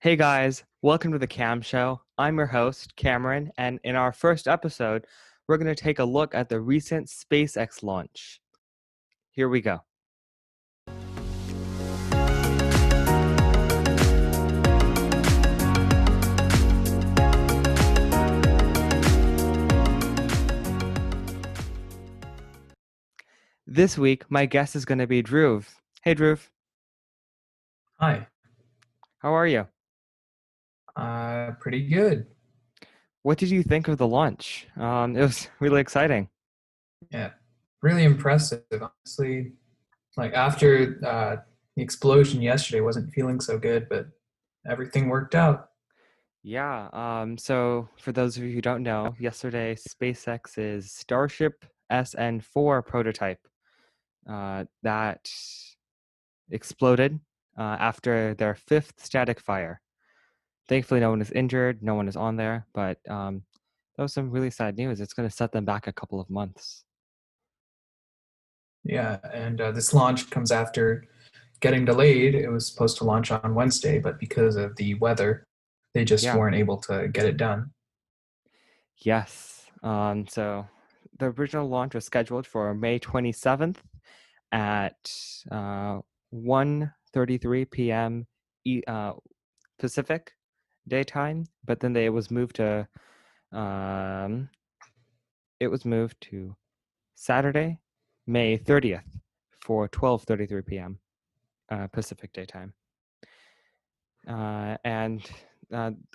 Hey guys, welcome to the Cam Show. I'm your host, Cameron, and in our first episode, we're going to take a look at the recent SpaceX launch. Here we go. This week, my guest is going to be Dhruv. Hey Dhruv, Hi. how are you? Pretty good. What did you think of the launch? It was really exciting. Yeah, really impressive. Honestly, like after the explosion yesterday, wasn't feeling so good, but everything worked out. Yeah, so for those of you who don't know, yesterday SpaceX's Starship SN4 prototype that exploded after their fifth static fire. Thankfully, no one is injured, no one is on there, but that was some really sad news. It's going to set them back a couple of months. Yeah, and this launch comes after getting delayed. It was supposed to launch on Wednesday, but because of the weather, they just Yeah, weren't able to get it done. yes. So the original launch was scheduled for May 27th at 1:33 p.m. Pacific daytime, but then um, it was moved to Saturday, May 30th for 12:33 p.m. Pacific daytime. And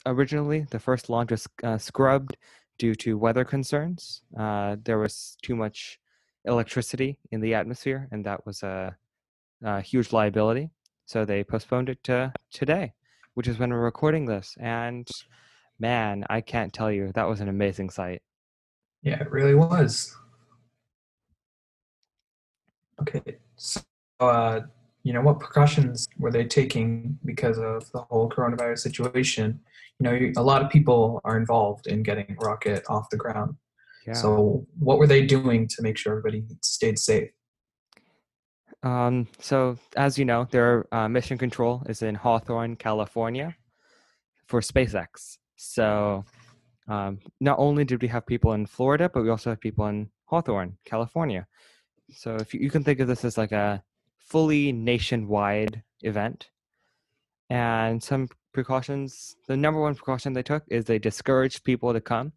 originally, the first launch was scrubbed due to weather concerns. There was too much electricity in the atmosphere, and that was a huge liability. So they postponed it to today, which is when we're recording this. And man, I can't tell you, that was an amazing sight. Yeah, it really was. Okay, so uh, what precautions were they taking because of the whole coronavirus situation? A lot of people are involved in getting a rocket off the ground. Yeah. So, what were they doing to make sure everybody stayed safe? So as you know, their mission control is in Hawthorne, California for SpaceX. So not only did we have people in Florida, but we also have people in Hawthorne, California. So if you can think of this as like a fully nationwide event, and some precautions, the number one precaution they took is they discouraged people to come.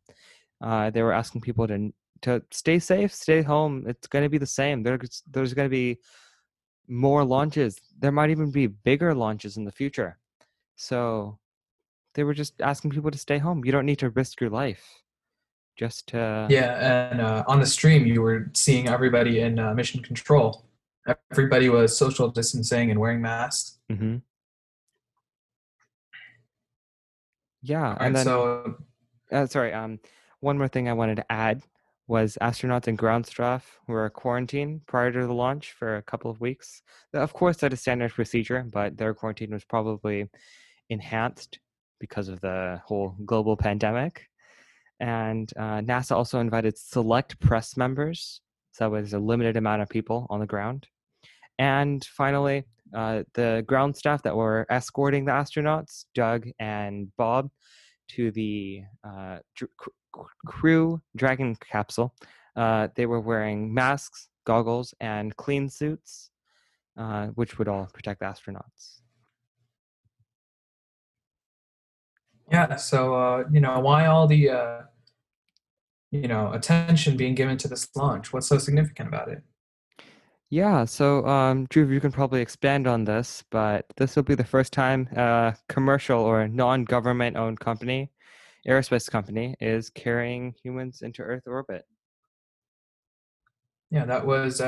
They were asking people to stay safe, stay home. It's going to be the same. There's going to be more launches. There might even be bigger launches in the future. So they were just asking people to stay home. You don't need to risk your life just to. Yeah, and on the stream, you were seeing everybody in mission control. Everybody was social distancing and wearing masks. Mhm. Yeah, All and right, then so sorry. One more thing I wanted to add was astronauts and ground staff were quarantined prior to the launch for a couple of weeks. Of course, that is standard procedure, but their quarantine was probably enhanced because of the whole global pandemic. And NASA also invited select press members, so that was a limited amount of people on the ground. And finally, the ground staff that were escorting the astronauts, Doug and Bob, to the Crew Dragon capsule. They were wearing masks, goggles, and clean suits, which would all protect the astronauts. yeah, so why all the attention being given to this launch? What's so significant about it? Yeah, so Drew, you can probably expand on this, but this will be the first time a commercial or non-government owned company, aerospace company, is carrying humans into Earth orbit. Yeah, that was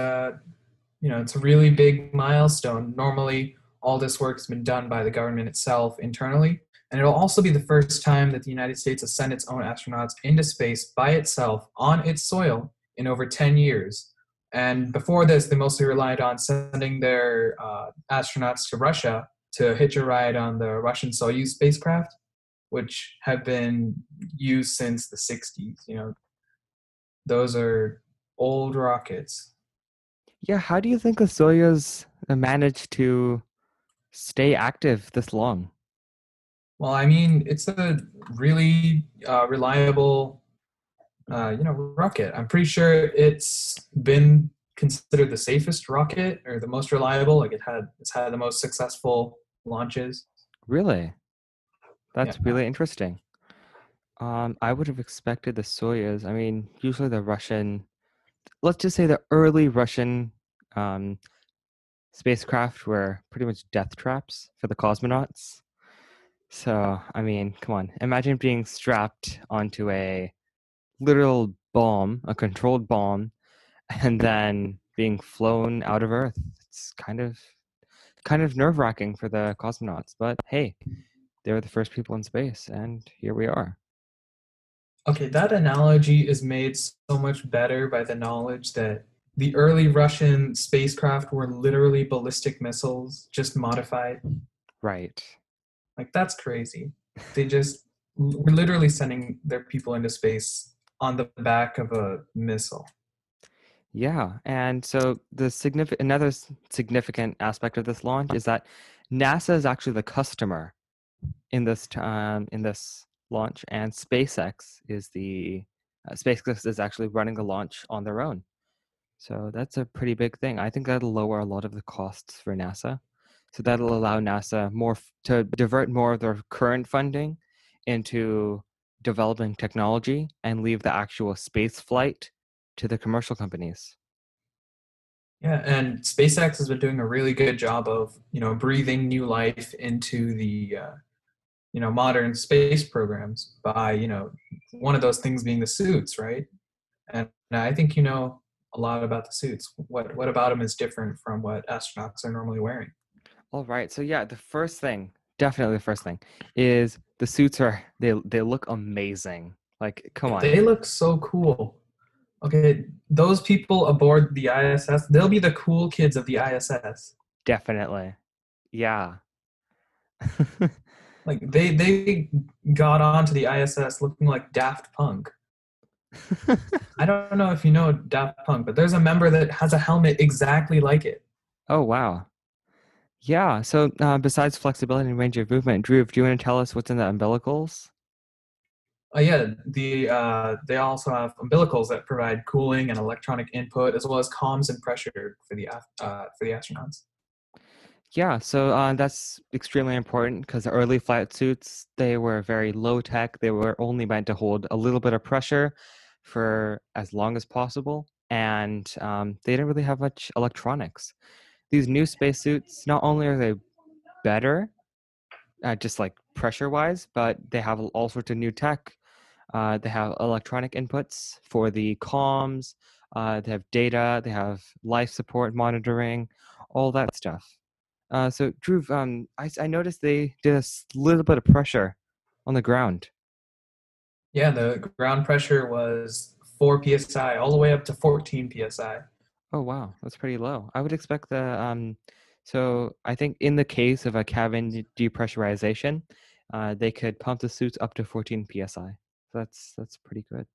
it's a really big milestone. Normally, all this work's been done by the government itself internally, and it'll also be the first time that the United States has sent its own astronauts into space by itself on its soil in over 10 years. And before this, they mostly relied on sending their astronauts to Russia to hitch a ride on the Russian Soyuz spacecraft, which have been used since the 60s. Those are old rockets. Yeah, how do you think the Soyuz managed to stay active this long? Well, I mean, it's a really reliable, rocket. I'm pretty sure it's been considered the safest rocket or the most reliable. Like it's had the most successful launches. Really? Yeah. That's really interesting. I would have expected the Soyuz. I mean, usually the Russian, let's just say the early Russian um, spacecraft were pretty much death traps for the cosmonauts. So, I mean, come on. Imagine being strapped onto a literal bomb, a controlled bomb, and then being flown out of Earth. It's kind of nerve-wracking for the cosmonauts, but hey, they were the first people in space, and here we are. Okay, that analogy is made so much better by the knowledge that the early Russian spacecraft were literally ballistic missiles, just modified. Right. Like, that's crazy. They just were literally sending their people into space on the back of a missile. Yeah, and so another significant aspect of this launch is that NASA is actually the customer in this launch, and SpaceX is actually running the launch on their own. So that's a pretty big thing. I think that'll lower a lot of the costs for NASA. So that'll allow NASA to divert more of their current funding into developing technology and leave the actual space flight to the commercial companies. Yeah, and SpaceX has been doing a really good job of, breathing new life into the, modern space programs by, one of those things being the suits, right? And I think you know a lot about the suits. What about them is different from what astronauts are normally wearing? All right. So yeah, definitely the first thing is the suits they look amazing. Like, come on. They look so cool. Okay, those people aboard the ISS, they'll be the cool kids of the ISS. Definitely. Yeah. Like they got onto the ISS looking like Daft Punk. I don't know if you know Daft Punk, but there's a member that has a helmet exactly like it. Oh, wow. Yeah. So, besides flexibility and range of movement, Drew, do you want to tell us what's in the umbilicals? Yeah, they also have umbilicals that provide cooling and electronic input, as well as comms and pressure for the astronauts. Yeah, so that's extremely important because the early flight suits, they were very low tech. They were only meant to hold a little bit of pressure for as long as possible, and they didn't really have much electronics. These new spacesuits, not only are they better, just like pressure wise, but they have all sorts of new tech. They have electronic inputs for the comms, they have data, they have life support monitoring, all that stuff. So, Drew, I noticed they did little bit of pressure on the ground. Yeah, the ground pressure was 4 psi, all the way up to 14 psi. Oh, wow, that's pretty low. I would expect so I think in the case of a cabin depressurization, they could pump the suits up to 14 psi. That's pretty good.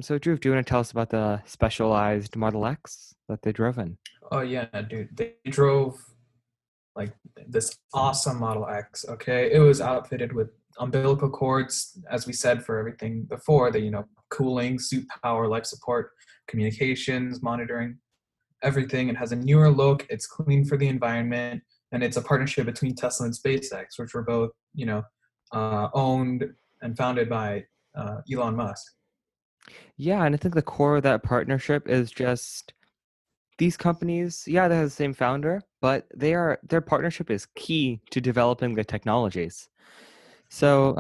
So Drew, do you want to tell us about the specialized Model X that they drove in? Oh yeah, dude, they drove like this awesome Model X. Okay, it was outfitted with umbilical cords, as we said for everything before. The cooling, suit power, life support, communications, monitoring, everything. It has a newer look. It's clean for the environment, and it's a partnership between Tesla and SpaceX, which were both owned and founded by Elon Musk. Yeah, and I think the core of that partnership is just these companies, yeah, they have the same founder, but their partnership is key to developing the technologies. So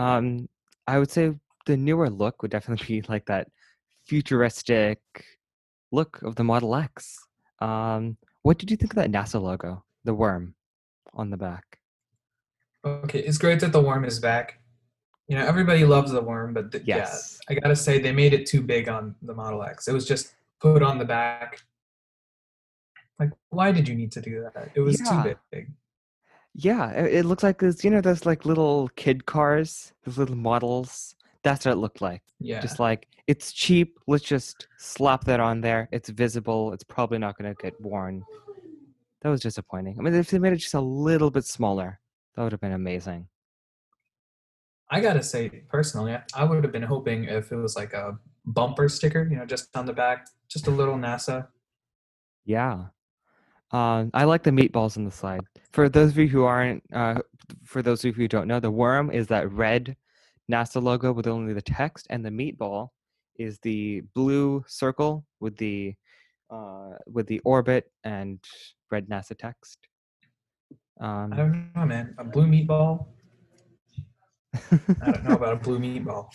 I would say the newer look would definitely be like that futuristic look of the Model X. What did you think of that NASA logo, the worm on the back? Okay, it's great that the worm is back. Everybody loves the worm, but yeah, Yes. I gotta say they made it too big on the Model X. It was just put on the back. Like, why did you need to do that? It was too Yeah. big. Yeah, it looks like this, those like little kid cars, those little models. That's what it looked like. Yeah. Just like it's cheap, let's just slap that on there. It's visible, it's probably not going to get worn. That was disappointing. I mean, if they made it just a little bit smaller, that would have been amazing. I gotta say, personally, I would have been hoping if it was like a bumper sticker, just on the back, just a little NASA. Yeah. I like the meatballs on the slide. For those of you who aren't, for those of you who don't know, the worm is that red NASA logo with only the text, and the meatball is the blue circle with the orbit and red NASA text. I Um, don't know, man. A blue meatball? I don't know about a blue meatball.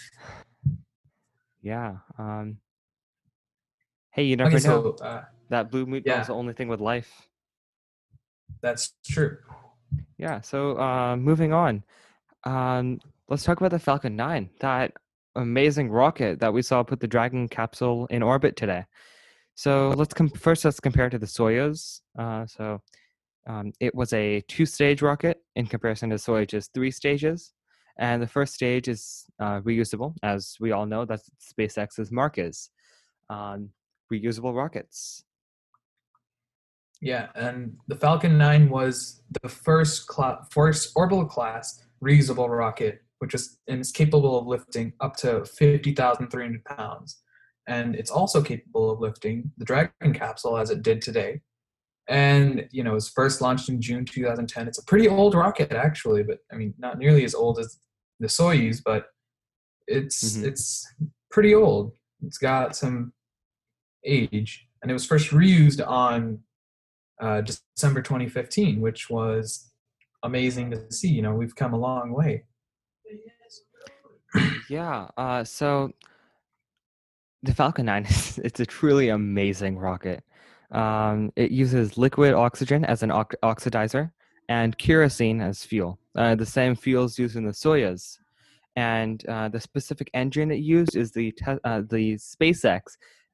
yeah. Hey, you Okay, never know. so That blue meatball is yeah, the only thing with life. that's true. Yeah. So moving on. Um, let's talk about the Falcon 9, that amazing rocket that we saw put the Dragon capsule in orbit today. So first let's compare it to the Soyuz. It was a two-stage rocket in comparison to Soyuz's three stages. And the first stage is reusable. As we all know, that's SpaceX's mark is um, reusable rockets. Yeah, and the Falcon 9 was the first orbital class reusable rocket, which is capable of lifting up to 50,300 pounds. And it's also capable of lifting the Dragon capsule as it did today. And, it was first launched in June 2010. It's a pretty old rocket, actually, but I mean, not nearly as old as the Soyuz, but it's Hmm. it's pretty old. It's got some age, and it was first reused on December 2015, which was amazing to see. We've come a long way. Yeah. So the Falcon 9 it's a truly amazing rocket. It uses liquid oxygen as an oxidizer and kerosene as fuel. The same fuels used in the Soyuz. And the specific engine it used is the SpaceX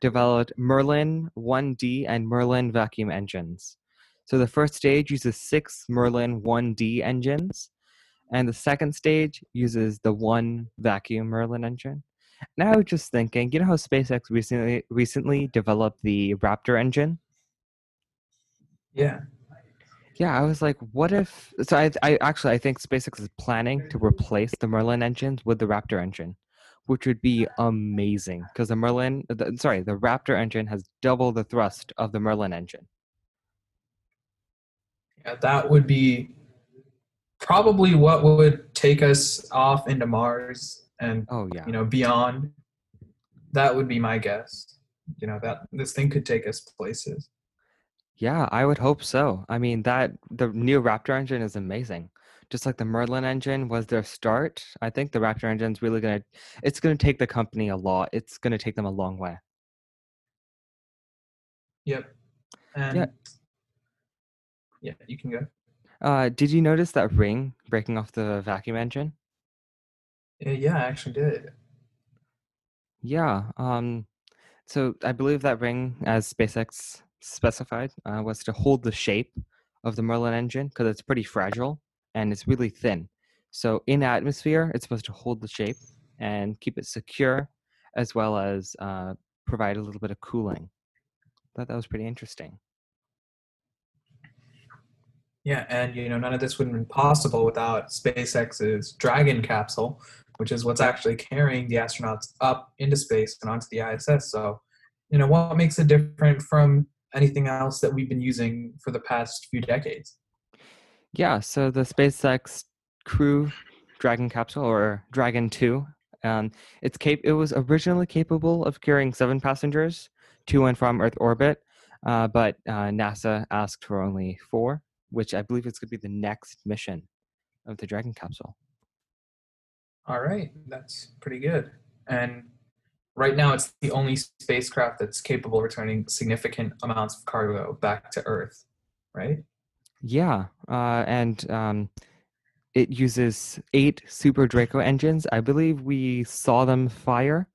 developed Merlin 1D and Merlin vacuum engines. So the first stage uses six Merlin 1D engines, and the second stage uses the one vacuum Merlin engine. And I was just thinking, you know how SpaceX recently developed the Raptor engine? Yeah, Yeah, I was like, what if? So I think SpaceX is planning to replace the Merlin engines with the Raptor engine, which would be amazing because the Raptor engine has double the thrust of the Merlin engine. yeah, that would be probably what would take us off into Mars and Oh yeah, beyond. That would be my guess. That this thing could take us places. yeah, I would hope so. I mean, that the new Raptor engine is amazing. Just like the Merlin engine was their start, I think the Raptor engine's really it's gonna take the company a lot. It's gonna take them a long way. Yep, Yeah. and yeah, you can go. Did you notice that ring breaking off the vacuum engine? Yeah, I actually did. Yeah. So I believe that ring, as SpaceX specified, was to hold the shape of the Merlin engine because it's pretty fragile and it's really thin. So in atmosphere, it's supposed to hold the shape and keep it secure, as well as provide a little bit of cooling. Thought that was pretty interesting. Yeah, and none of this would have been possible without SpaceX's Dragon capsule, which is what's Yep. actually carrying the astronauts up into space and onto the ISS. So, what makes it different from anything else that we've been using for the past few decades? Yeah. So the SpaceX Crew Dragon capsule, or Dragon 2, um, it was originally capable of carrying seven passengers to and from Earth orbit, but NASA asked for only four, which I believe is going to be the next mission of the Dragon capsule. All right, that's pretty good. And right now, it's the only spacecraft that's capable of returning significant amounts of cargo back to Earth, right? Yeah, and it uses eight Super Draco engines. I believe we saw them fire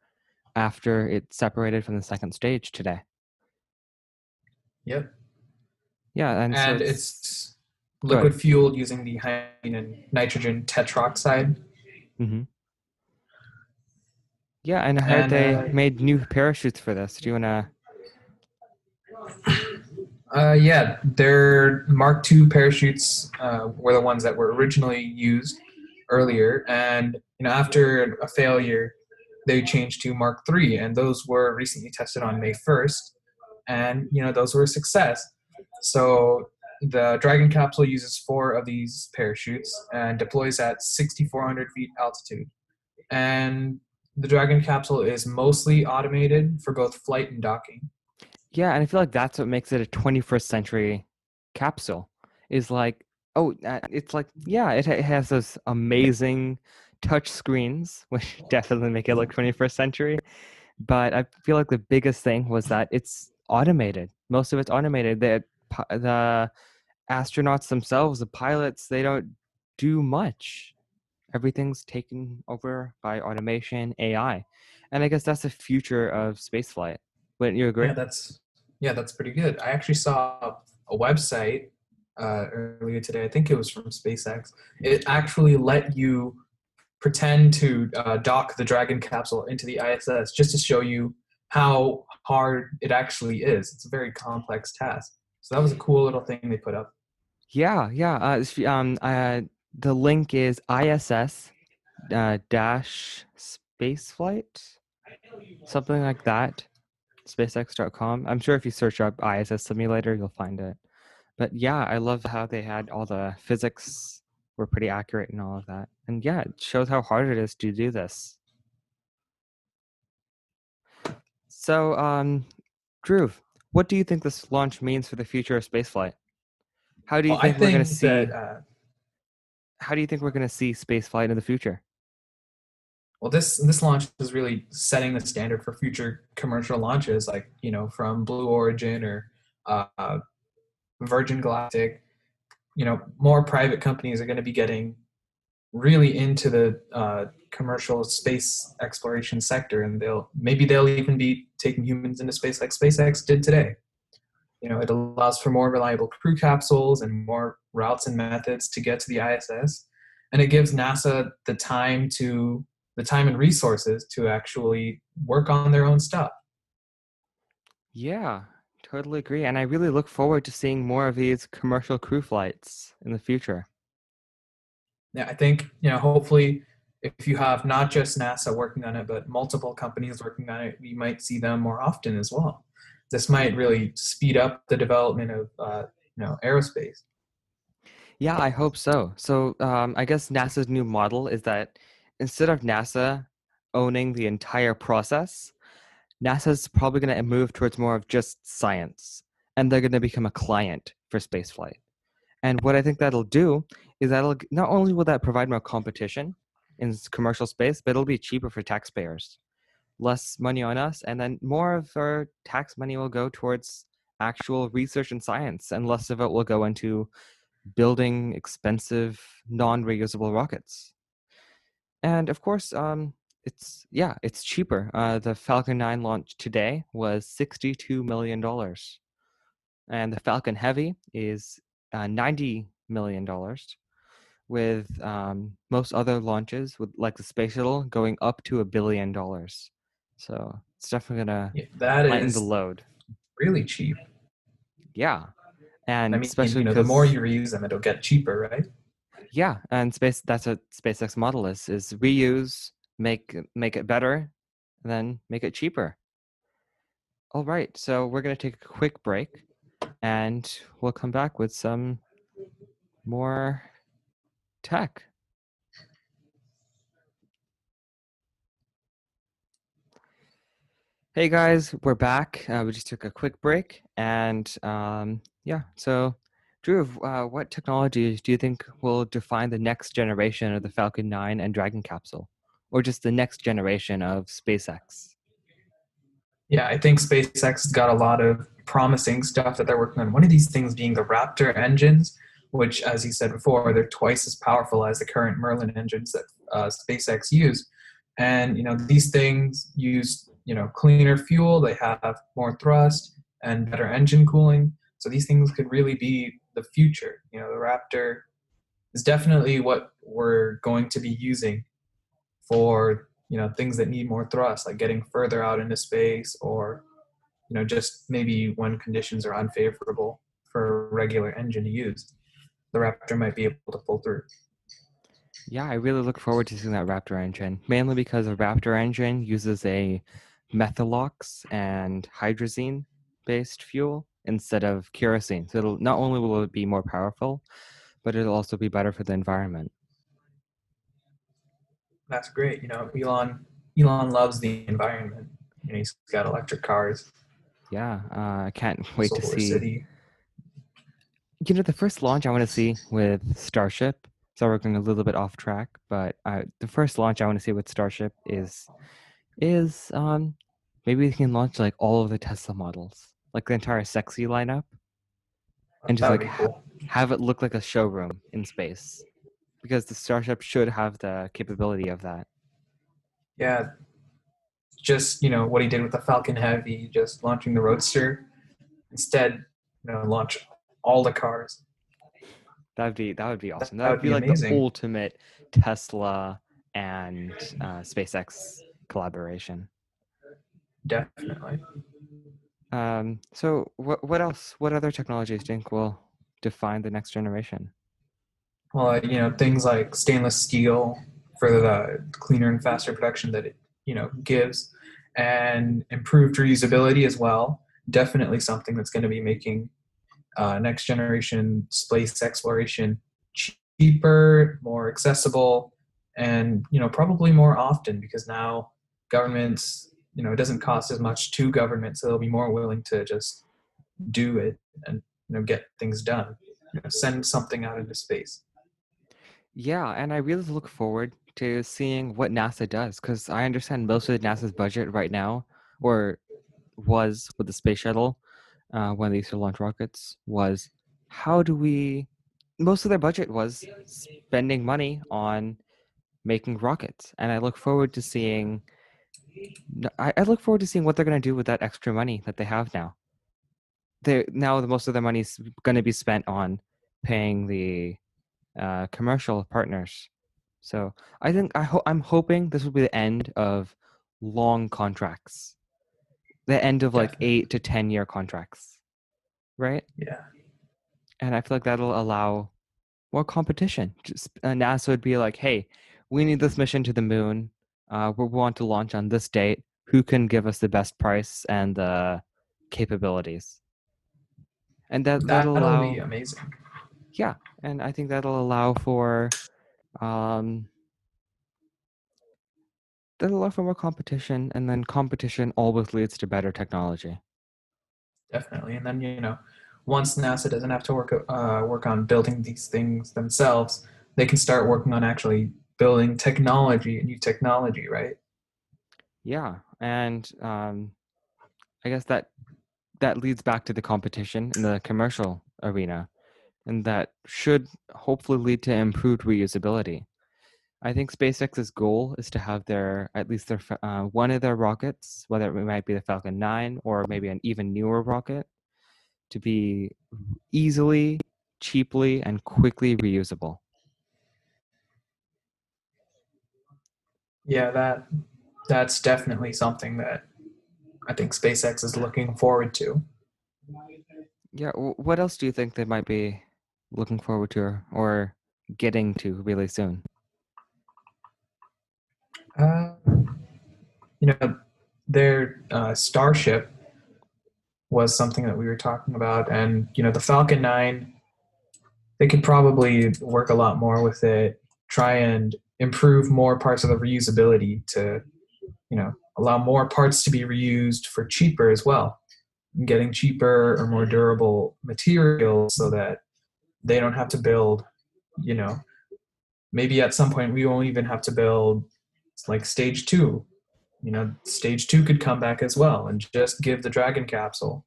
after it separated from the second stage today. Yep. Yeah, and so And it's it's go ahead. liquid fueled using the hydrogen and nitrogen tetroxide. Hmm. Yeah, and I heard And they made new parachutes for this. Do you wanna? yeah, their Mark II parachutes were the ones that were originally used. earlier, and after a failure, they changed to Mark III, and those were recently tested on May 1st, and those were a success. So the Dragon capsule uses four of these parachutes and deploys at 6,400 feet altitude. And the Dragon capsule is mostly automated for both flight and docking. Yeah, and I feel like that's what makes it a 21st century capsule. Is like, oh, it's like, yeah, it has those amazing touch screens, which definitely make it look 21st century. But I feel like the biggest thing was that it's automated. Most of it's automated. The astronauts themselves, the pilots, they don't do much. Everything's taken over by automation, AI. And I guess that's the future of spaceflight. Wouldn't you Yeah, agree? that's pretty good. I actually saw a website earlier today. I think it was from SpaceX. It actually let you pretend to dock the Dragon capsule into the ISS just to show you how hard it actually is. It's a very complex task. So that was a cool little thing they put up. Yeah, yeah. The link is ISS dash spaceflight, something like that. SpaceX.com. I'm sure if you search up ISS simulator, you'll find it. But yeah, I love how they had all the physics were pretty accurate and all of that. And yeah, it shows how hard it is to do this. So, Drew, what do you think this launch means for the future of spaceflight? How do you Well, I think we're going to think that see? How do you think we're going to see spaceflight in the future? this launch is really setting the standard for future commercial launches, like from Blue Origin or uh, Virgin Galactic. More private companies are going to be getting really into the commercial space exploration sector, and they'll even be taking humans into space like SpaceX did today. It allows for more reliable crew capsules and more routes and methods to get to the ISS, and it gives NASA the time and resources to actually work on their own stuff. Yeah, totally agree. And I really look forward to seeing more of these commercial crew flights in the future. Yeah, I think hopefully, if you have not just NASA working on it, but multiple companies working on it, we might see them more often as well. This might really speed up the development of aerospace. Yeah, I hope so. So, I guess NASA's new model is that instead of NASA owning the entire process, NASA's probably going to move towards more of just science, and they're going to become a client for spaceflight. And what I think that'll do is that'll not only will that provide more competition in commercial space, but it'll be cheaper for taxpayers. Less money on us, and then more of our tax money will go towards actual research and science, and less of it will go into building expensive, non-reusable rockets. And of course, it's cheaper. The Falcon 9 launch today was $62 million, and the Falcon Heavy is $90 million. With most other launches, with like the space shuttle, going up to $1 billion. So it's definitely gonna Yeah, that lighten the is load. really cheap. Yeah, I and mean, especially the more because you reuse them, it'll get cheaper, right? yeah, and space that's what SpaceX model is reuse, make it better, then make it cheaper. All right, so we're gonna take a quick break, and we'll come back with some more tech. Hey guys, we're back. We just took a quick break, and yeah. So, Drew, what technologies do you think will define the next generation of the Falcon 9 and Dragon capsule, or just the next generation of SpaceX? Yeah, I think SpaceX has got a lot of promising stuff that they're working on. One of these things being the Raptor engines, which, as you said before, they're twice as powerful as the current Merlin engines that SpaceX use. And these things use cleaner fuel. They have more thrust and better engine cooling. So these things could really be the future. The Raptor is definitely what we're going to be using for things that need more thrust, like getting further out into space, or just maybe when conditions are unfavorable for a regular engine to use, the Raptor might be able to pull through. Yeah, I really look forward to seeing that Raptor engine, mainly because the Raptor engine uses a methalox and hydrazine based fuel instead of kerosene. So it'll not only will it be more powerful, but it'll also be better for the environment. That's great. You know, Elon loves the environment. You know, he's got electric cars, Yeah, I can't wait to solar see. city. The first launch I want to see with Starship. So we're going a little bit off track, but the first launch I want to see with Starship is maybe we can launch like all of the Tesla models, like the entire sexy lineup, and just That would like be cool. have it look like a showroom in space because the Starship should have the capability of that. Yeah, just what he did with the Falcon Heavy, just launching the Roadster. Instead, launch all the cars. That would be That awesome. That would would be be like the amazing. ultimate Tesla and SpaceX collaboration. Definitely. So what else? What other technologies do you think will define the next generation? Well, things like stainless steel for the cleaner and faster production that it, gives, and improved reusability as well. Definitely something that's going to be making next generation space exploration cheaper, more accessible, and probably more often because now governments, it doesn't cost as much to governments, so they'll be more willing to just do it and get things done. Send something out into space. Yeah, and I really look forward to seeing what NASA does because I understand most of NASA's budget right now, or was with the space shuttle, when they used to launch rockets, was how do we. Most of their budget was spending money on making rockets, and I look forward to seeing. I look forward to seeing what they're going to do with that extra money that they have now. They now the most of their money's going to be spent on paying the commercial partners. So I think I'm hoping this will be the end of long contracts, the end of like Definitely. 8 to 10 year contracts, right? Yeah. And I feel like that'll allow more competition. Just NASA would be like, hey, we need this mission to the moon. We want to launch on this date. Who can give us the best price and the capabilities? And that'll That'll be allow, amazing. yeah, and I think that'll allow for um, there's a lot for more competition, and then competition always leads to better technology. Definitely. And then, once NASA doesn't have to work on building these things themselves, they can start working on actually building technology, new technology, right? Yeah, and I guess that leads back to the competition in the commercial arena, and that should hopefully lead to improved reusability. I think SpaceX's goal is to have their at least their one of their rockets, whether it might be the Falcon 9 or maybe an even newer rocket, to be easily, cheaply, and quickly reusable. Yeah, that's definitely something that I think SpaceX is looking forward to. Yeah, what else do you think they might be looking forward to or getting to really soon? Uh, their Starship was something that we were talking about, and the Falcon 9, they could probably work a lot more with it, try and improve more parts of the reusability to allow more parts to be reused for cheaper as well, getting cheaper or more durable materials so that they don't have to build, you know maybe at some point we won't even have to build like stage two. Stage two could come back as well and just give the Dragon capsule.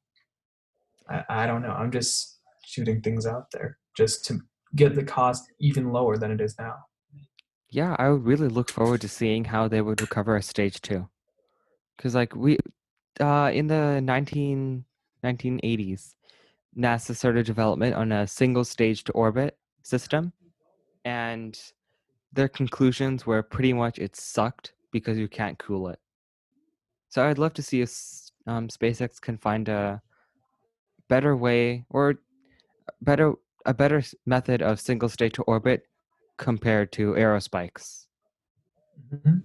I don't know, I'm just shooting things out there just to get the cost even lower than it is now. Yeah, I would really look forward to seeing how they would recover a stage two. Because like we in the 1980s, NASA started development on a single stage to orbit system, and their conclusions were pretty much it sucked because you can't cool it. So I'd love to see if SpaceX can find a better way or better a better method of single stage to orbit compared to aerospikes. Mhm.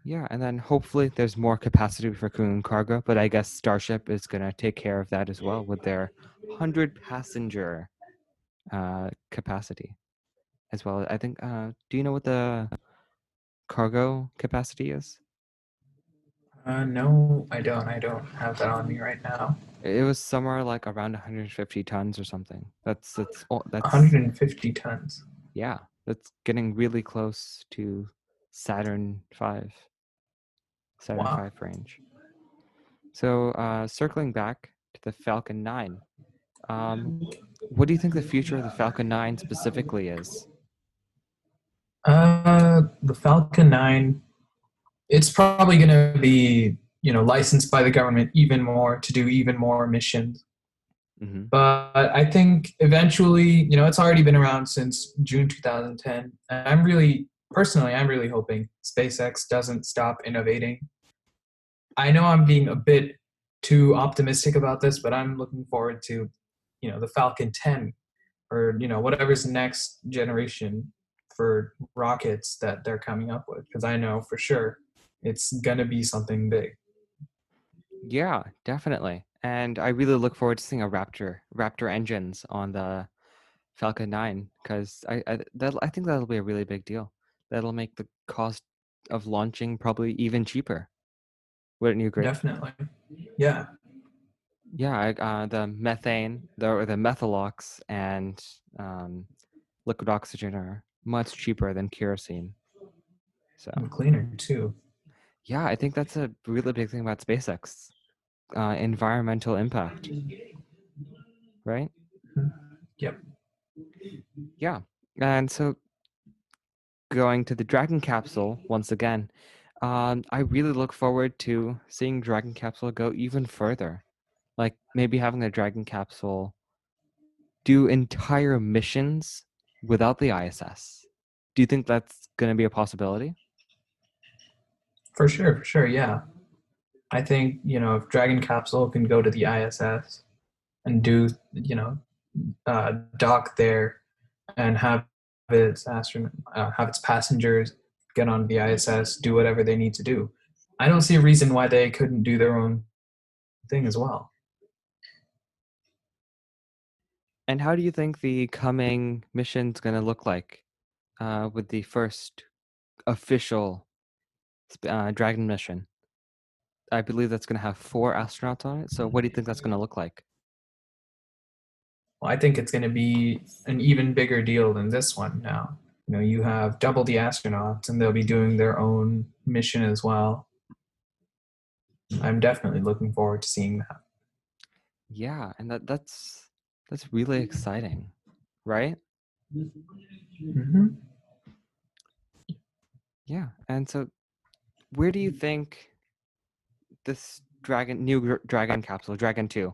Yeah, and then hopefully there's more capacity for crew and cargo, but I guess Starship is going to take care of that as well with their 100 passenger capacity as well. I think, do you know what the cargo capacity is? No, I don't. I don't have that on me right now. It was somewhere like around 150 tons or something. That's 150 tons. yeah, that's getting really close to Saturn 5, Saturn Wow. 5 range. So, circling back to the Falcon 9, um, what do you think the future of the Falcon 9 specifically is? The Falcon 9, it's probably going to be, licensed by the government even more to do even more missions. Hmm. But I think eventually, it's already been around since June 2010. And I'm really hoping SpaceX doesn't stop innovating. I know I'm being a bit too optimistic about this, but I'm looking forward to, the Falcon 10 or, whatever's next generation for rockets that they're coming up with. Because I know for sure it's going to be something big. Yeah, definitely. And I really look forward to seeing a Raptor engines on the Falcon 9 because I think that'll be a really big deal. That'll make the cost of launching probably even cheaper. Wouldn't you agree? Definitely. Yeah. Yeah, the methane, the methalox, and um, liquid oxygen are much cheaper than kerosene. So And cleaner too. yeah, I think that's a really big thing about SpaceX, environmental impact, right? Yep. Yeah, and so going to the Dragon capsule once again, I really look forward to seeing Dragon capsule go even further. Like maybe having the Dragon capsule do entire missions without the ISS. Do you think that's going to be a possibility? For sure. For sure. Yeah. I think, if Dragon Capsule can go to the ISS and do, dock there and have its passengers get on the ISS, do whatever they need to do. I don't see a reason why they couldn't do their own thing as well. And how do you think the coming mission's going to look like with the first official Dragon mission? I believe that's going to have 4 astronauts on it. So, what do you think that's going to look like? Well, I think it's going to be an even bigger deal than this one now. You have double the astronauts, and they'll be doing their own mission as well. I'm definitely looking forward to seeing that. Yeah, and that's really exciting, right? Hmm. Yeah, and so where do you think this Dragon capsule, Dragon 2,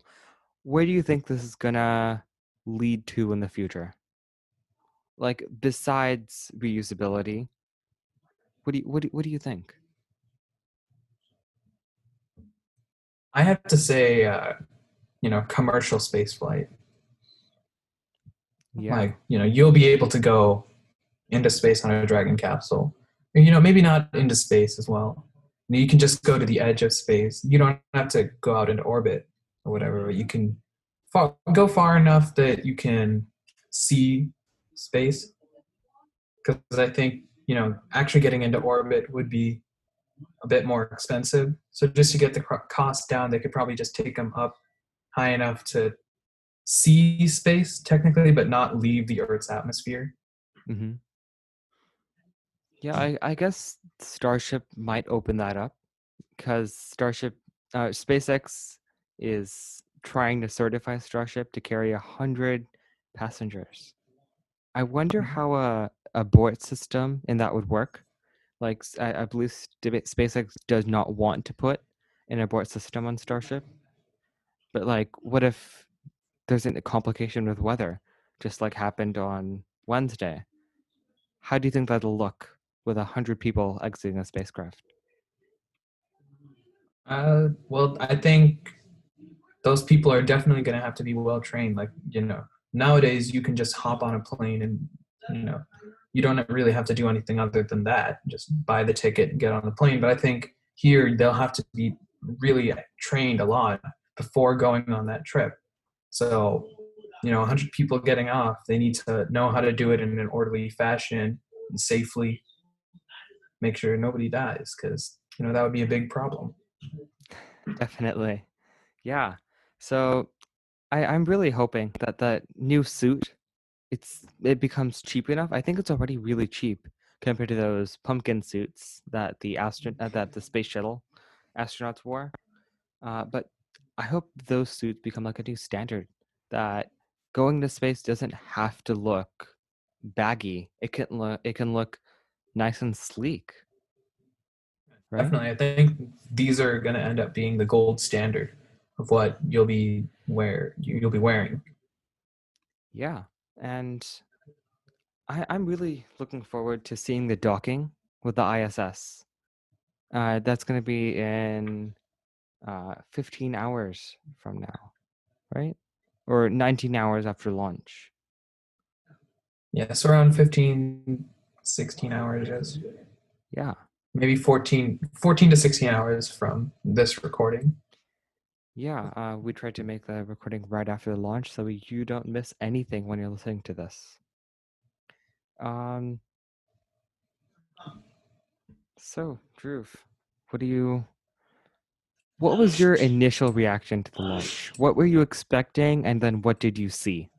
where do you think this is gonna lead to in the future? Like besides reusability, what do you think? I have to say, commercial space flight. Yeah. Like, you'll be able to go into space on a Dragon capsule. And, maybe not into space as well. You can just go to the edge of space. You don't have to go out into orbit or whatever. But you can go far enough that you can see space. Because I think, actually getting into orbit would be a bit more expensive. So just to get the cost down, they could probably just take them up high enough to see space technically, but not leave the Earth's atmosphere. Hmm. Yeah, I guess Starship might open that up because SpaceX is trying to certify Starship to carry 100 passengers. I wonder how a abort system in that would work. Like I believe SpaceX does not want to put an abort system on Starship, but like, what if there's a complication with weather, just like happened on Wednesday? How do you think that'll look with 100 people exiting a spacecraft? Well, I think those people are definitely going to have to be well trained. Like, nowadays you can just hop on a plane and you know, you don't really have to do anything other than that. Just buy the ticket and get on the plane. But I think here they'll have to be really trained a lot before going on that trip. So, 100 people getting off, they need to know how to do it in an orderly fashion and safely make sure nobody dies because, that would be a big problem. Definitely. Yeah. So I'm really hoping that that new suit it becomes cheap enough. I think it's already really cheap compared to those pumpkin suits that that the space shuttle astronauts wore. But I hope those suits become like a new standard that going to space doesn't have to look baggy. It can look nice and sleek, right? Definitely. I think these are going to end up being the gold standard of what you'll be wearing. Yeah. And I'm really looking forward to seeing the docking with the ISS. That's going to be in 15 hours from now, right? Or 19 hours after launch. Yeah, so around 15, 16 hours, yes. Yeah. Maybe 14 to 16 hours from this recording. Yeah. We tried to make the recording right after the launch so you don't miss anything when you're listening to this. Um, so, Drew, what do you what was your initial reaction to the launch? What were you expecting and then what did you see?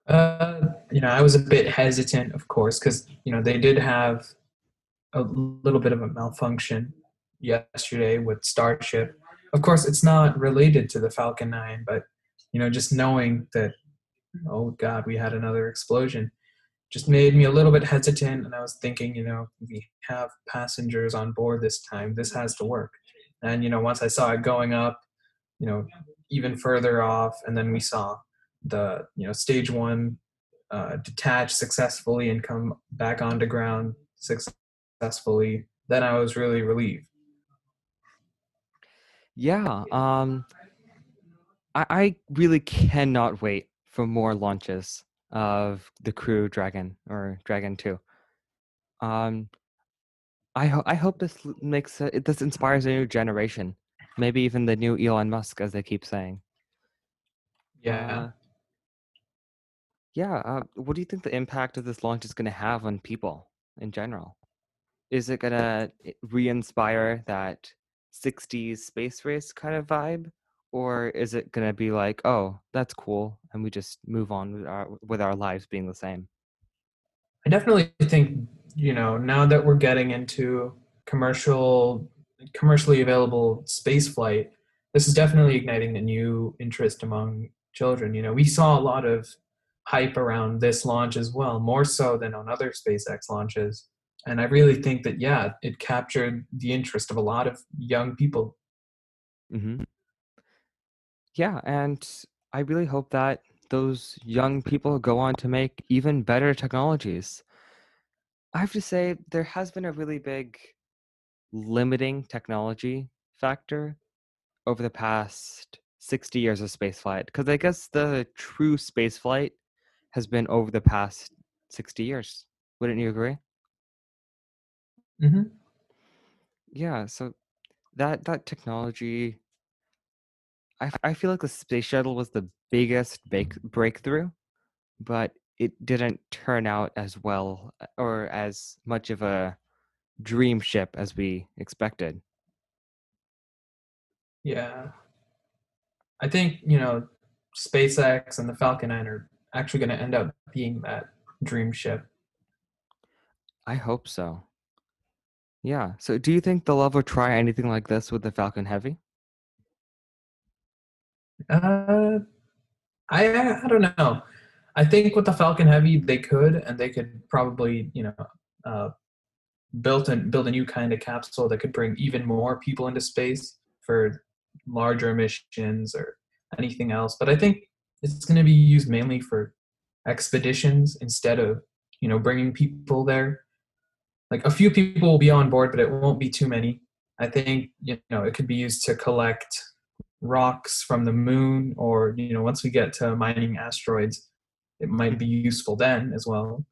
I was a bit hesitant, of course, because, they did have a little bit of a malfunction yesterday with Starship. Of course, it's not related to the Falcon 9, but, just knowing that, oh God, we had another explosion just made me a little bit hesitant. And I was thinking, we have passengers on board this time. This has to work. And, once I saw it going up, you know, even further off, and then we saw the, stage one detach successfully and come back onto ground successfully, then I was really relieved. Yeah, I really cannot wait for more launches of the Crew Dragon or Dragon 2. Um, I hope this inspires a new generation, maybe even the new Elon Musk, as they keep saying. Yeah, Uh, yeah. What do you think the impact of this launch is going to have on people in general? Is it going to re-inspire that 60s space race kind of vibe? Or is it going to be like, oh, that's cool, and we just move on with our lives being the same? I definitely think, now that we're getting into commercially available space flight, this is definitely igniting a new interest among children. We saw a lot of hype around this launch as well, more so than on other SpaceX launches. And I really think that, yeah, it captured the interest of a lot of young people. Hmm. Yeah, and I really hope that those young people go on to make even better technologies. I have to say, there has been a really big limiting technology factor over the past 60 years of spaceflight, because I guess the true spaceflight has been over the past 60 years. Wouldn't you agree? Hmm. Yeah, so that technology, I feel like the space shuttle was the biggest breakthrough, but it didn't turn out as well or as much of a dream ship as we expected. Yeah. I think, SpaceX and the Falcon 9 are actually going to end up being that dream ship. I hope so. Yeah. So do you think they'll ever try anything like this with the Falcon Heavy? Uh, I don't know. I think with the Falcon Heavy, they could, and they could probably, uh, build a new kind of capsule that could bring even more people into space for larger missions or anything else. But I think it's going to be used mainly for expeditions instead of, bringing people there. Like a few people will be on board, but it won't be too many. I think, it could be used to collect rocks from the moon, or, once we get to mining asteroids, it might be useful then as well.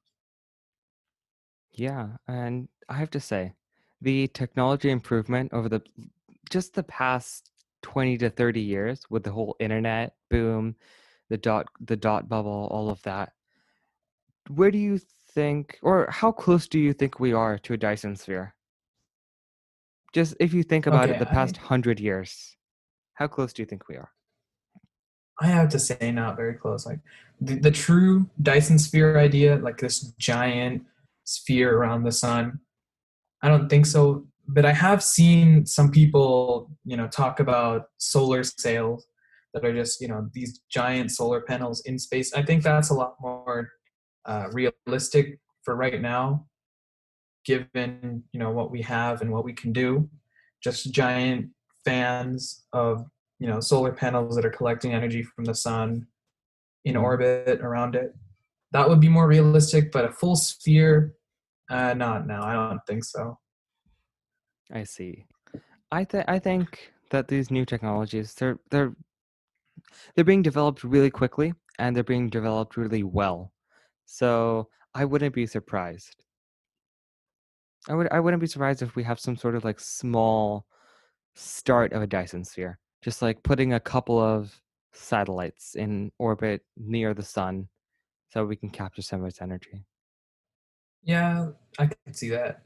Yeah, and I have to say, the technology improvement over the just the past 20 to 30 years with the whole internet boom, the dot bubble, all of that. Where do you think, or how close do you think we are to a Dyson sphere? Just if you think about it, Okay, the past 100 years, how close do you think we are? I have to say not very close. Like the true Dyson sphere idea, like this giant sphere around the sun, I don't think so. But I have seen some people, talk about solar sails that are just, these giant solar panels in space. I think that's a lot more realistic for right now, given what we have and what we can do. Just giant fans of solar panels that are collecting energy from the sun in Hmm. orbit around it. That would be more realistic, but a full sphere, not now. I don't think so. I see. I think that these new technologies they're being developed really quickly and they're being developed really well. So I wouldn't be surprised. I wouldn't be surprised if we have some sort of like small start of a Dyson sphere. Just like putting a couple of satellites in orbit near the sun so we can capture some of its energy. Yeah, I can see that.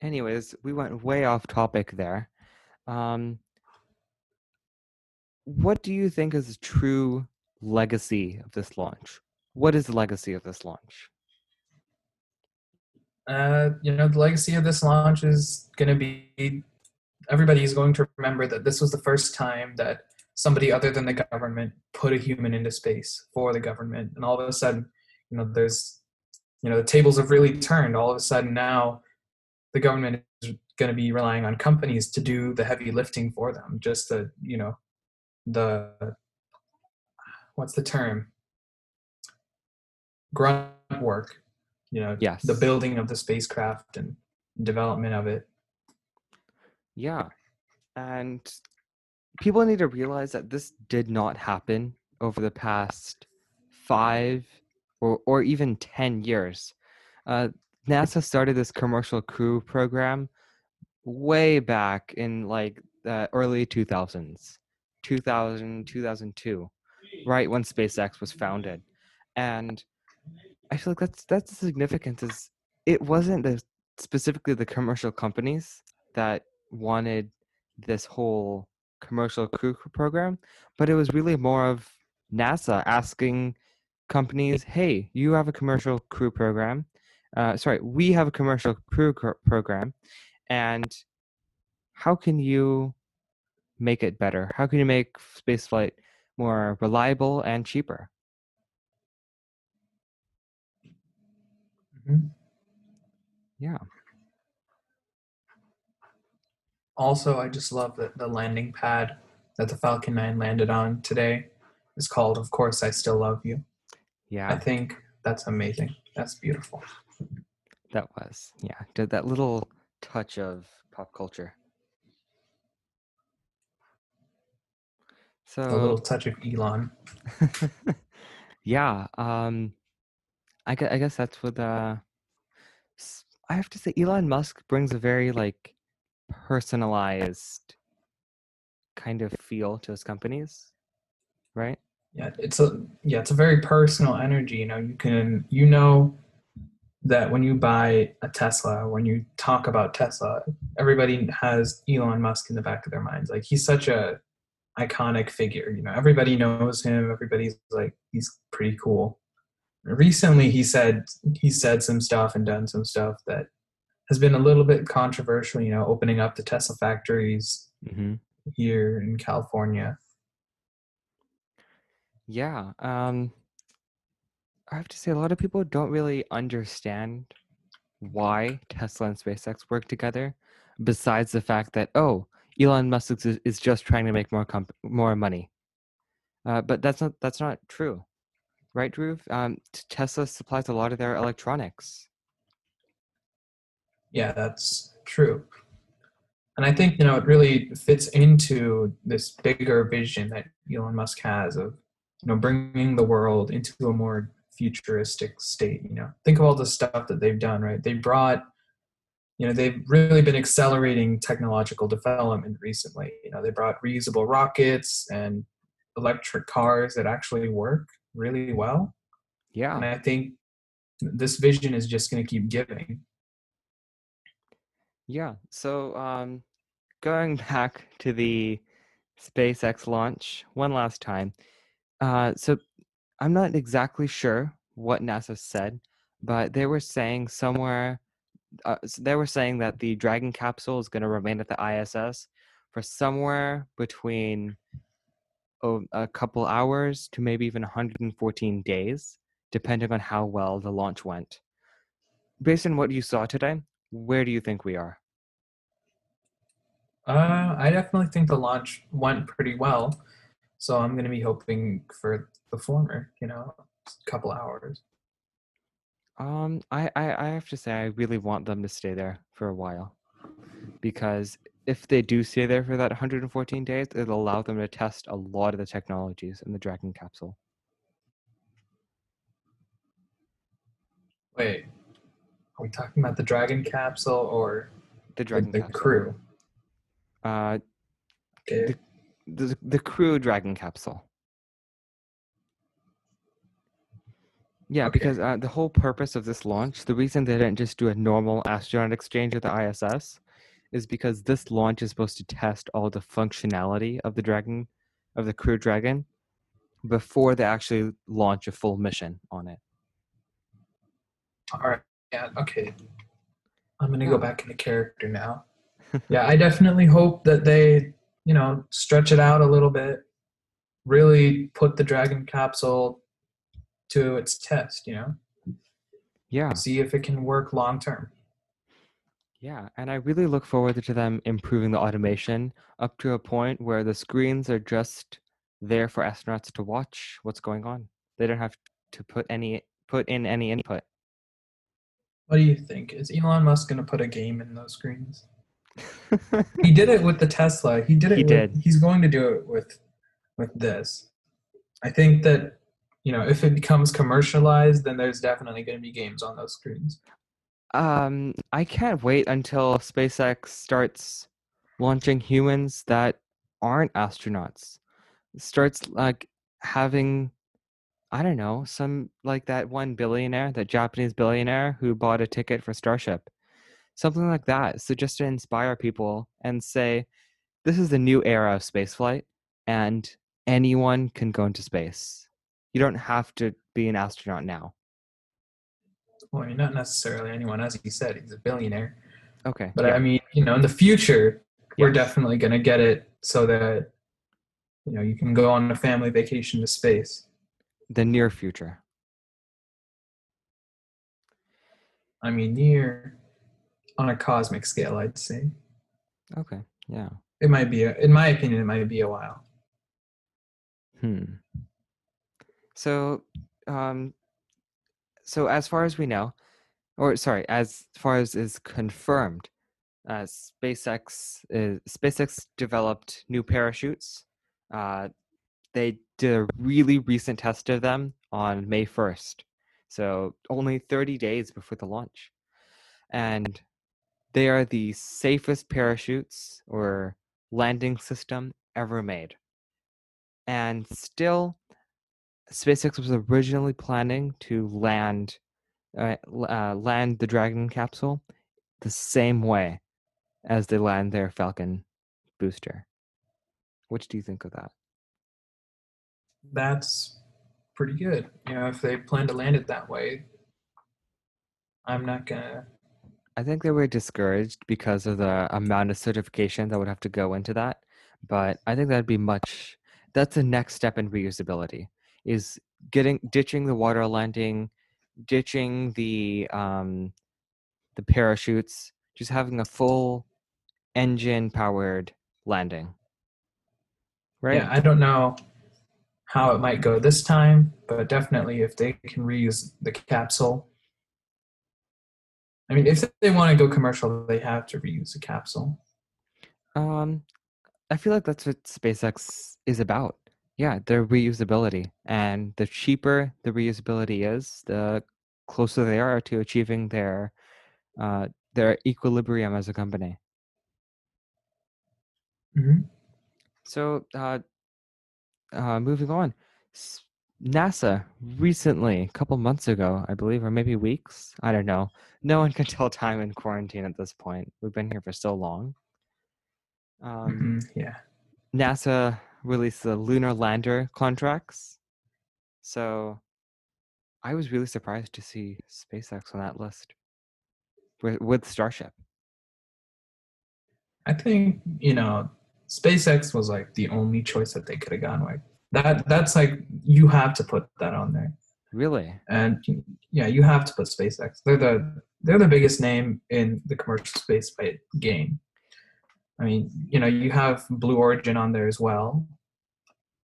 Anyways, we went way off topic there. Um, what do you think is the true legacy of this launch? What is the legacy of this launch? The legacy of this launch is going to be everybody is going to remember that this was the first time that somebody other than the government put a human into space for the government. And all of a sudden, there's, the tables have really turned. All of a sudden now the government is going to be relying on companies to do the heavy lifting for them. Just the, what's the term? Grunt work, the Yes. building of the spacecraft and development of it. Yeah. And people need to realize that this did not happen over the past 5 or even 10 years. Uh, NASA started this commercial crew program way back in like the early 2000s, 2000, 2002, right when SpaceX was founded. And I feel like that's the significance is it wasn't specifically the commercial companies that wanted this whole commercial crew program, but it was really more of NASA asking companies, "Hey, you have a commercial crew program. Sorry, we have a commercial crew program, and how can you make it better? How can you make spaceflight more reliable and cheaper?" Mhm. Yeah, Also, I just love that the landing pad that the Falcon 9 landed on today is called, of course, I Still Love You. I yeah. think that's amazing. That's beautiful. That was, yeah, did that little touch of pop culture. A So, little touch of Elon. yeah, I guess that's what I have to say Elon Musk brings a very like personalized kind of feel to his companies, right? It's a very personal energy. That when you buy a Tesla, when you talk about Tesla, everybody has Elon Musk in the back of their minds. Like he's such a iconic figure. Everybody knows him. Everybody's like he's pretty cool. Recently, he said some stuff and done some stuff that has been a little bit controversial. Opening up the Tesla factories Hmm. here in California. Yeah, I have to say a lot of people don't really understand why Tesla and SpaceX work together, besides the fact that oh, Elon Musk is just trying to make more money. But that's not true, right, Drew? Tesla supplies a lot of their electronics. Yeah, that's true. And I think, it really fits into this bigger vision that Elon Musk has of, bringing the world into a more futuristic state. Think of all the stuff that they've done, right? They've really been accelerating technological development recently. They brought reusable rockets and electric cars that actually work really well. Yeah, And I think this vision is just going to keep giving. yeah. So going back to the SpaceX launch one last time. So I'm not exactly sure what NASA said, but they were saying somewhere, they were saying that the Dragon capsule is going to remain at the ISS for somewhere between a couple hours to maybe even 114 days, depending on how well the launch went. Based on what you saw today, where do you think we are? I definitely think the launch went pretty well. So I'm going to be hoping for the former, a couple hours. I have to say I really want them to stay there for a while because if they do stay there for that 114 days, it'll allow them to test a lot of the technologies in the Dragon capsule. Wait, are we talking about the Dragon capsule or The the, Dragon the capsule. crew? Uh, Okay. the the crew Dragon capsule. Yeah, Okay. because the whole purpose of this launch, the reason they didn't just do a normal astronaut exchange at the ISS, is because this launch is supposed to test all the functionality of the Dragon, of the Crew Dragon, before they actually launch a full mission on it. All right. Yeah. Okay. I'm going to go Yeah. back into character now. Yeah, I definitely hope that they, stretch it out a little bit, really put the Dragon capsule to its test, Yeah. see if it can work long term. Yeah. And I really look forward to them improving the automation up to a point where the screens are just there for astronauts to watch what's going on. They don't have to put in any input. What do you think? Is Elon Musk going to put a game in those screens? He did it with the Tesla. He did He it with. did. He's going to do it with this. I think that if it becomes commercialized, then there's definitely going to be games on those screens. I can't wait until SpaceX starts launching humans that aren't astronauts. Starts like having, I don't know, some like that one billionaire, that Japanese billionaire who bought a ticket for Starship. Something like that. So just to inspire people and say, this is the new era of spaceflight and anyone can go into space. You don't have to be an astronaut now. Well, I mean, not necessarily anyone, as he said, he's a billionaire. Okay, But I yeah. mean, in the future, we're Yes. definitely going to get it so that you can go on a family vacation to space. The near future. I mean, near on a cosmic scale, I'd say. Okay, yeah. It might be, in my opinion, it might be a while. Hmm. So, um, so as far as we know, or sorry, as far as is confirmed, SpaceX developed new parachutes. Uh, they did a really recent test of them on May 1st, so only 30 days before the launch, and they are the safest parachutes or landing system ever made. And still, SpaceX was originally planning to land the Dragon capsule the same way as they land their Falcon booster. What do you think of that? That's pretty good. If they plan to land it that way, I'm not gonna. I think they were discouraged because of the amount of certification that would have to go into that. But I think that's the next step in reusability is ditching the water landing, ditching the parachutes, just having a full engine powered landing, right? Yeah, I don't know how it might go this time, but definitely if they can reuse the capsule. I mean, if they want to go commercial, they have to reuse the capsule. Um, I feel like that's what SpaceX is about. Yeah, their reusability. And the cheaper the reusability is, the closer they are to achieving their equilibrium as a company. Hmm. So, moving on, S- NASA recently, a couple months ago, I believe, or maybe weeks, I don't know. No one can tell time in quarantine at this point. We've been here for so long. Um, Yeah. NASA released the lunar lander contracts. So I was really surprised to see SpaceX on that list with Starship. I think, SpaceX was like the only choice that they could have gone with. That's like you have to put that on there. Really? And yeah, you have to put SpaceX. They're the biggest name in the commercial space game. I mean, you have Blue Origin on there as well.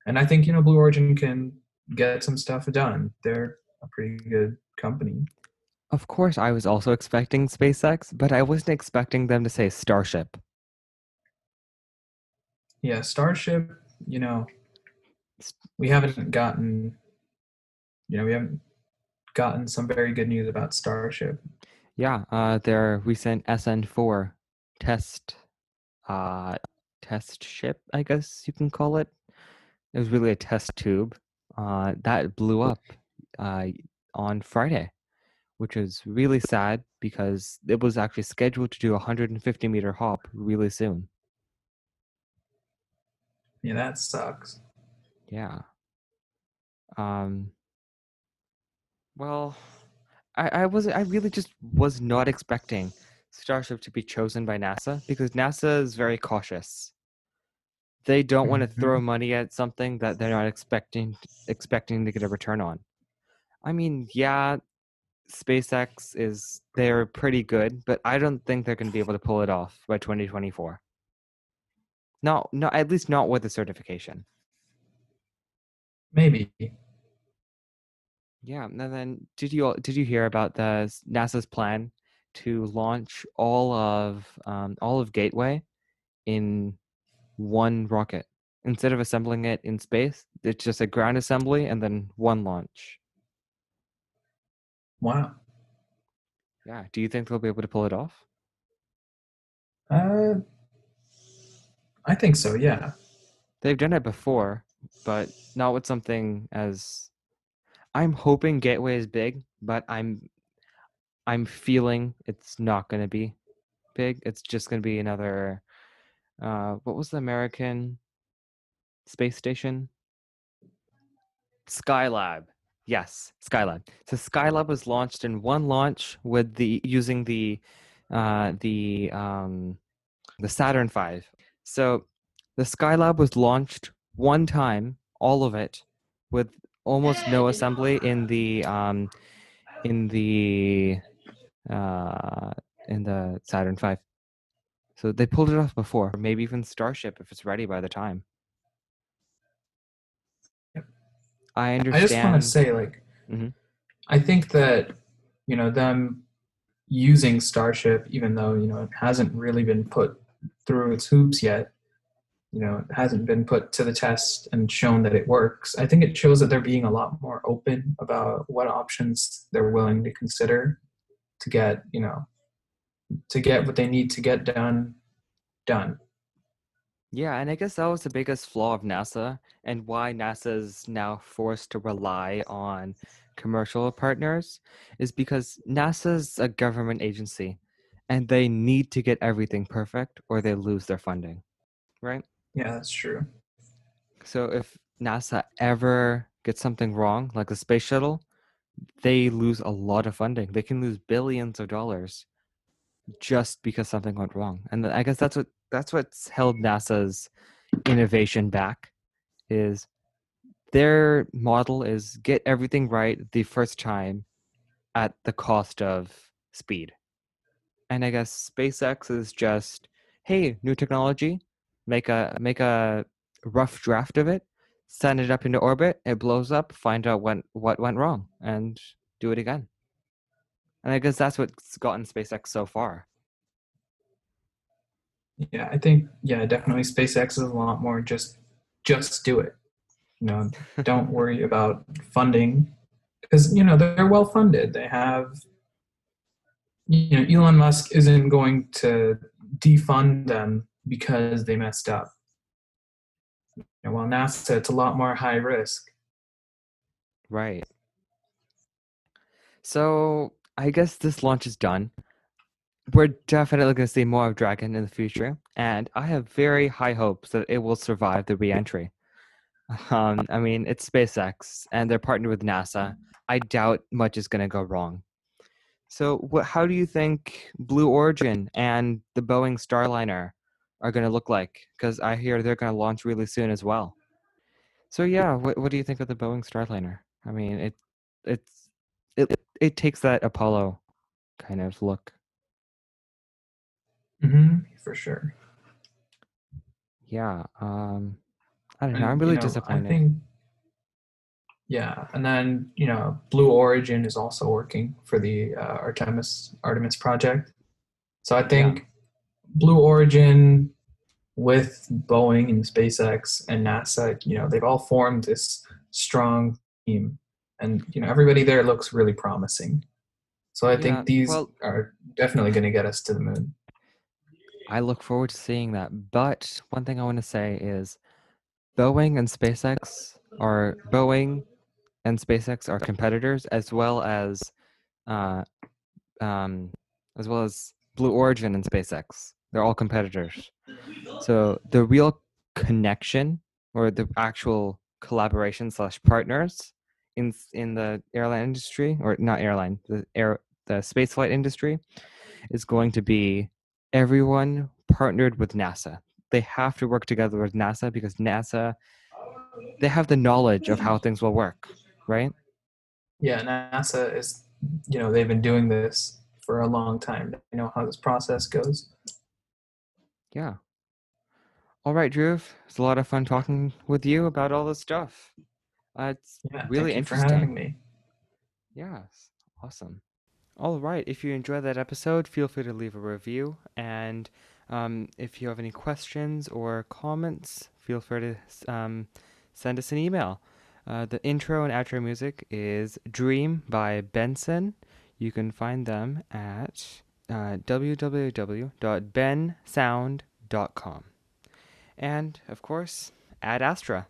And I think, Blue Origin can get some stuff done. They're a pretty good company. Of course, I was also expecting SpaceX, but I wasn't expecting them to say Starship. Yeah, Starship, you know, S- we haven't gotten, we haven't gotten some very good news about Starship. Yeah, their recent SN4 test uh test ship, I guess you can call it. It was really a test tube. That blew up uh on Friday, which is really sad because it was actually scheduled to do a 150-meter hop really soon. Yeah, that sucks. Yeah. Um, well, I really just was not expecting Starship to be chosen by NASA because NASA is very cautious. They don't want to throw Hmm. money at something that they're not expecting to get a return on. I mean, yeah, SpaceX is they're pretty good, but I don't think they're going to be able to pull it off by 2024. No, at least not with the certification. Maybe. Yeah, and then did you hear about the NASA's plan to launch all of Gateway in one rocket instead of assembling it in space? It's just a ground assembly and then one launch. Wow. Yeah, do you think they'll be able to pull it off? Uh, I think so. Yeah. They've done it before, but not with something as I'm hoping Gateway is big, but I'm feeling it's not going to be big. It's just going to be another what was the American space station? Skylab. Yes, Skylab. So Skylab was launched in one launch with the using uh the um the Saturn V. So the Skylab was launched one time, all of it, with almost no assembly in the uh in the Saturn V. So they pulled it off before, maybe even Starship if it's ready by the time. I I just want to understand. say, like, Mhm. I think that, them using Starship, even though, it hasn't really been put through its hoops yet, it hasn't been put to the test and shown that it works. I think it shows that they're being a lot more open about what options they're willing to consider to get, to get what they need to get done. Yeah, and I guess that was the biggest flaw of NASA and why NASA's now forced to rely on commercial partners is because NASA's a government agency and they need to get everything perfect or they lose their funding, right? Yeah, that's true. So if NASA ever gets something wrong, like the space shuttle, they lose a lot of funding. They can lose billions of dollars just because something went wrong. And I guess that's what's held NASA's innovation back is their model is get everything right the first time at the cost of speed. And I guess SpaceX is just, hey, new technology, make a rough draft of it, send it up into orbit, it blows up, find out what went wrong, and do it again. And I guess that's what's gotten SpaceX so far. Yeah, I think, yeah, definitely SpaceX is a lot more just do it. You know, don't worry about funding because they're well funded. They have Elon Musk isn't going to defund them because they messed up. While NASA, it's a lot more high risk. Right. So I guess this launch is done. We're definitely going to see more of Dragon in the future, and I have very high hopes that it will survive the re-entry. I mean, it's SpaceX, and they're partnered with NASA. I doubt much is going to go wrong. So, how do you think Blue Origin and the Boeing Starliner are going to look like? Because I hear they're going to launch really soon as well. So, yeah, what do you think of the Boeing Starliner? I mean, it's it takes that Apollo kind of look. For sure. Yeah, I don't know. I'm And really I disappointed. think yeah, and then Blue Origin is also working for the Artemis project. So I Yeah, think Blue Origin with Boeing and SpaceX and NASA, they've all formed this strong team, and everybody there looks really promising. So I yeah. think these Well, are definitely going to get us to the moon. I look forward to seeing that. But one thing I want to say is Boeing and SpaceX are competitors uh, um, as well as Blue Origin and SpaceX. They're all competitors. So the real connection or the actual collaboration slash partners in the airline industry, or not airline, the spaceflight industry, is going to be everyone partnered with NASA. They have to work together with NASA because NASA, they have the knowledge of how things will work, right? Yeah, NASA is, they've been doing this for a long time. They know how this process goes. Yeah. All right, Drew. It's a lot of fun talking with you about all this stuff. It's Yeah, really thank you for having interesting. me. Yes. Awesome. All right. If you enjoyed that episode, feel free to leave a review. And if you have any questions or comments, feel free to send us an email. The intro and outro music is Dream by Benson. You can find them at www.bensound.com. And, of course, Ad Astra.